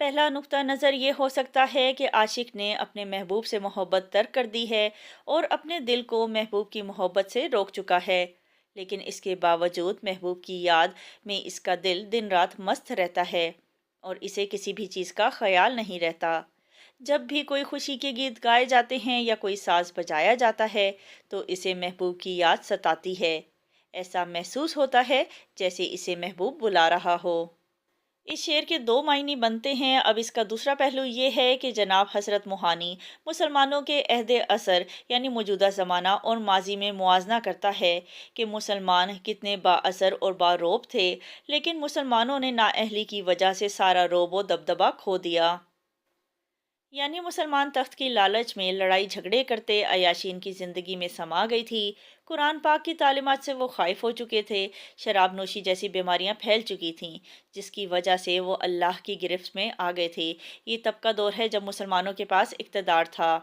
پہلا نقطہ نظر یہ ہو سکتا ہے کہ عاشق نے اپنے محبوب سے محبت ترک کر دی ہے اور اپنے دل کو محبوب کی محبت سے روک چکا ہے، لیکن اس کے باوجود محبوب کی یاد میں اس کا دل دن رات مست رہتا ہے اور اسے کسی بھی چیز کا خیال نہیں رہتا۔ جب بھی کوئی خوشی کے گیت گائے جاتے ہیں یا کوئی ساز بجایا جاتا ہے تو اسے محبوب کی یاد ستاتی ہے۔ ایسا محسوس ہوتا ہے جیسے اسے محبوب بلا رہا ہو۔ اس شعر کے دو معنی بنتے ہیں۔ اب اس کا دوسرا پہلو یہ ہے کہ جناب حضرت موہانی مسلمانوں کے عہد اثر یعنی موجودہ زمانہ اور ماضی میں موازنہ کرتا ہے کہ مسلمان کتنے با اثر اور با روب تھے، لیکن مسلمانوں نے نااہلی کی وجہ سے سارا روب و دبدبہ کھو دیا۔ یعنی مسلمان تخت کی لالچ میں لڑائی جھگڑے کرتے عیاشی ان کی زندگی میں سما گئی تھی، قرآن پاک کی تعلیمات سے وہ خائف ہو چکے تھے، شراب نوشی جیسی بیماریاں پھیل چکی تھیں جس کی وجہ سے وہ اللہ کی گرفت میں آ گئے تھے۔ یہ تب کا دور ہے جب مسلمانوں کے پاس اقتدار تھا۔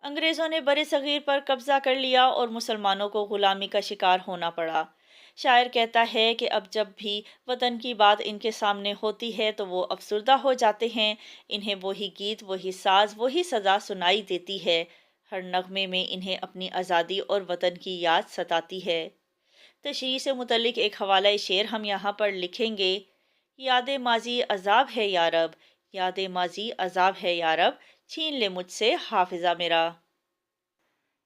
انگریزوں نے بر صغیر پر قبضہ کر لیا اور مسلمانوں کو غلامی کا شکار ہونا پڑا۔ شاعر کہتا ہے کہ اب جب بھی وطن کی بات ان کے سامنے ہوتی ہے تو وہ افسردہ ہو جاتے ہیں، انہیں وہی گیت، وہی ساز، وہی سزا سنائی دیتی ہے، ہر نغمے میں انہیں اپنی آزادی اور وطن کی یاد ستاتی ہے۔ تشریح سے متعلق ایک حوالہ شعر ہم یہاں پر لکھیں گے: یاد ماضی عذاب ہے یا رب، یاد ماضی عذاب ہے یا رب، چھین لے مجھ سے حافظہ میرا۔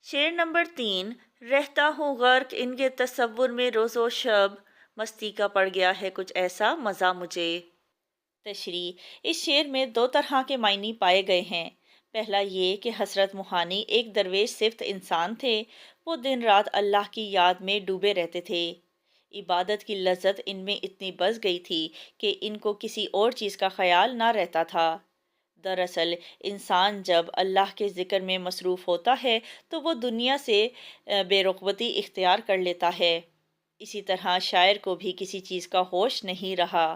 شعر نمبر 3: رہتا ہوں غرق ان کے تصور میں روز و شب، مستی کا پڑ گیا ہے کچھ ایسا مزہ مجھے۔ تشریح: اس شعر میں دو طرح کے معنی پائے گئے ہیں۔ پہلا یہ کہ حضرت موہانی ایک درویش صفت انسان تھے، وہ دن رات اللہ کی یاد میں ڈوبے رہتے تھے۔ عبادت کی لذت ان میں اتنی بس گئی تھی کہ ان کو کسی اور چیز کا خیال نہ رہتا تھا۔ دراصل انسان جب اللہ کے ذکر میں مصروف ہوتا ہے تو وہ دنیا سے بے رغبتی اختیار کر لیتا ہے۔ اسی طرح شاعر کو بھی کسی چیز کا ہوش نہیں رہا۔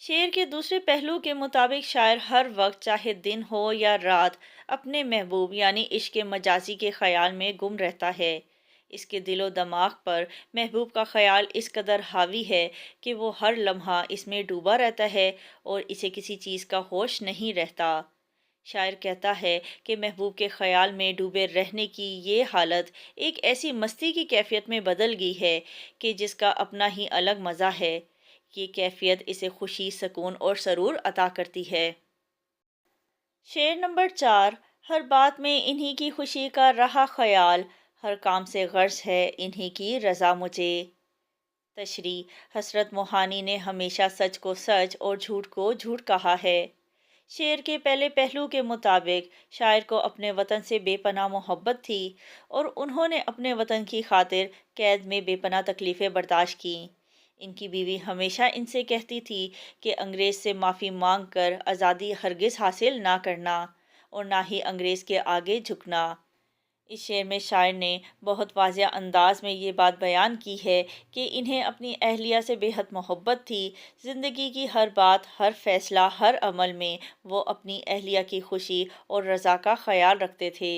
شعر کے دوسرے پہلو کے مطابق شاعر ہر وقت چاہے دن ہو یا رات اپنے محبوب یعنی عشق مجازی کے خیال میں گم رہتا ہے۔ اس کے دل و دماغ پر محبوب کا خیال اس قدر حاوی ہے کہ وہ ہر لمحہ اس میں ڈوبا رہتا ہے اور اسے کسی چیز کا ہوش نہیں رہتا۔ شاعر کہتا ہے کہ محبوب کے خیال میں ڈوبے رہنے کی یہ حالت ایک ایسی مستی کی کیفیت میں بدل گئی ہے کہ جس کا اپنا ہی الگ مزہ ہے۔ یہ کیفیت اسے خوشی، سکون اور سرور عطا کرتی ہے۔ شعر نمبر 4: ہر بات میں انہی کی خوشی کا رہا خیال، ہر کام سے غرض ہے انہی کی رضا مجھے۔ تشریح: حضرت موہانی نے ہمیشہ سچ کو سچ اور جھوٹ کو جھوٹ کہا ہے۔ شعر کے پہلے پہلو کے مطابق شاعر کو اپنے وطن سے بے پناہ محبت تھی اور انہوں نے اپنے وطن کی خاطر قید میں بے پناہ تکلیفیں برداشت کیں۔ ان کی بیوی ہمیشہ ان سے کہتی تھی کہ انگریز سے معافی مانگ کر آزادی ہرگز حاصل نہ کرنا اور نہ ہی انگریز کے آگے جھکنا۔ اس شعر میں شاعر نے بہت واضح انداز میں یہ بات بیان کی ہے کہ انہیں اپنی اہلیہ سے بے حد محبت تھی۔ زندگی کی ہر بات، ہر فیصلہ، ہر عمل میں وہ اپنی اہلیہ کی خوشی اور رضا کا خیال رکھتے تھے۔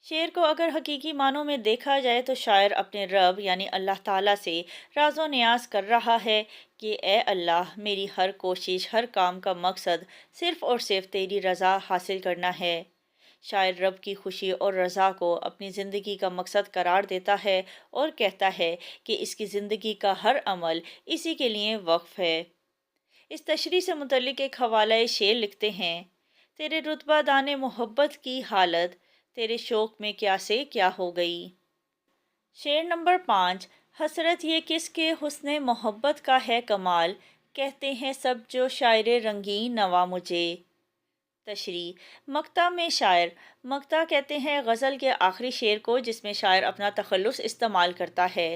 شعر کو اگر حقیقی معنوں میں دیکھا جائے تو شاعر اپنے رب یعنی اللہ تعالیٰ سے راز و نیاز کر رہا ہے کہ اے اللہ، میری ہر کوشش، ہر کام کا مقصد صرف اور صرف تیری رضا حاصل کرنا ہے۔ شاعر رب کی خوشی اور رضا کو اپنی زندگی کا مقصد قرار دیتا ہے اور کہتا ہے کہ اس کی زندگی کا ہر عمل اسی کے لیے وقف ہے۔ اس تشریح سے متعلق ایک حوالہ شعر لکھتے ہیں: تیرے رتبہ دان محبت کی حالت، تیرے شوق میں کیا سے کیا ہو گئی۔ شعر نمبر 5: حسرت یہ کس کے حسن محبت کا ہے کمال، کہتے ہیں سب جو شاعر رنگین نوا مجھے۔ تشریح: مقطع میں شاعر مقطع کہتے ہیں غزل کے آخری شعر کو جس میں شاعر اپنا تخلص استعمال کرتا ہے۔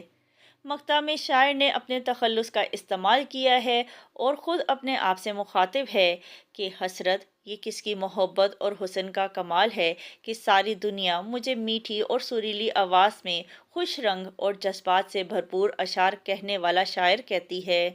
مقطع میں شاعر نے اپنے تخلص کا استعمال کیا ہے اور خود اپنے آپ سے مخاطب ہے کہ حسرت یہ کس کی محبت اور حسن کا کمال ہے کہ ساری دنیا مجھے میٹھی اور سریلی آواز میں خوش رنگ اور جذبات سے بھرپور اشعار کہنے والا شاعر کہتی ہے۔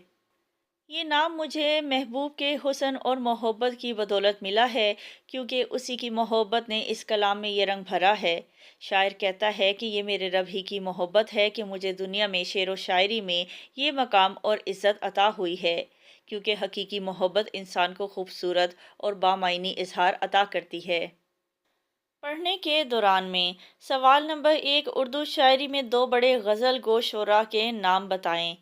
یہ نام مجھے محبوب کے حسن اور محبت کی بدولت ملا ہے کیونکہ اسی کی محبت نے اس کلام میں یہ رنگ بھرا ہے۔ شاعر کہتا ہے کہ یہ میرے رب ہی کی محبت ہے کہ مجھے دنیا میں شعر و شاعری میں یہ مقام اور عزت عطا ہوئی ہے کیونکہ حقیقی محبت انسان کو خوبصورت اور بامعنی اظہار عطا کرتی ہے۔ پڑھنے کے دوران میں سوال نمبر 1، اردو شاعری میں دو بڑے غزل گو شعراء کے نام بتائیں۔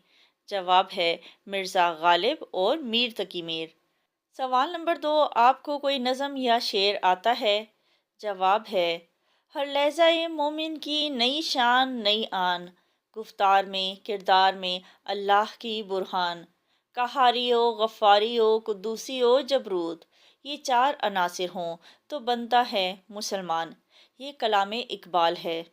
جواب ہے مرزا غالب اور میر تقی میر۔ سوال نمبر 2، آپ کو کوئی نظم یا شعر آتا ہے؟ جواب ہے ہر لحظہ مومن کی نئی شان نئی آن، گفتار میں کردار میں اللہ کی برہان، قہاری ہو غفاری ہو قدوسی ہو جبروت، یہ چار عناصر ہوں تو بنتا ہے مسلمان۔ یہ کلام اقبال ہے۔